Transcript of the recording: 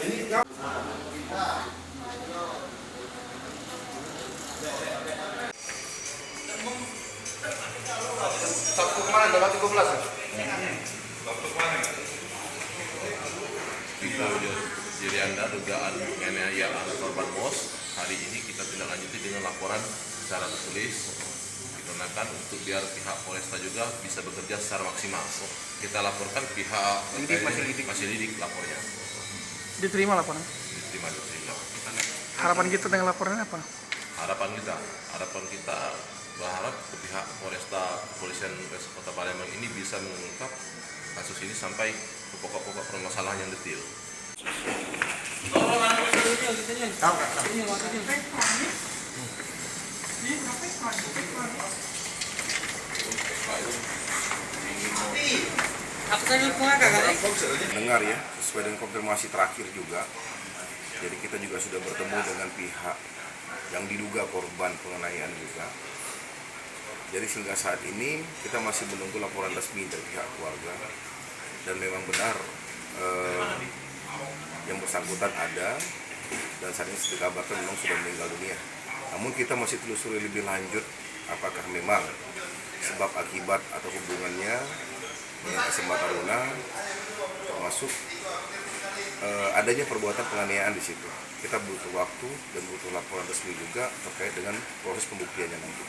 Sabtu kemarin tanggal 13 ya? Video Jirianda dugaan penganiayaan korban MOS, hari ini kita tindak lanjuti dengan laporan secara tertulis digunakan untuk biar pihak Polresta juga bisa bekerja secara maksimal. Kita laporkan pihak masih lidik lapornya. Diterima laporan. Diterima. Harapan kita dengan laporan apa? Harapan kita berharap ke pihak Polresta Kepolisian Kota Palembang ini bisa mengungkap kasus ini sampai ke pokok-pokok permasalahan yang detail. Dengar ya, sesuai dengan konfirmasi terakhir juga. Jadi kita juga sudah bertemu dengan pihak yang diduga korban penganiayaan juga. Jadi sehingga saat ini kita masih menunggu laporan resmi dari pihak keluarga, dan memang benar yang bersangkutan ada, dan saat ini dikabarkan memang sudah meninggal dunia. Namun kita masih telusuri lebih lanjut apakah memang sebab akibat atau hubungannya dengan SMA Taruna, termasuk adanya perbuatan penganiayaan di situ. Kita butuh waktu dan butuh laporan resmi juga terkait dengan proses pembuktiannya nanti.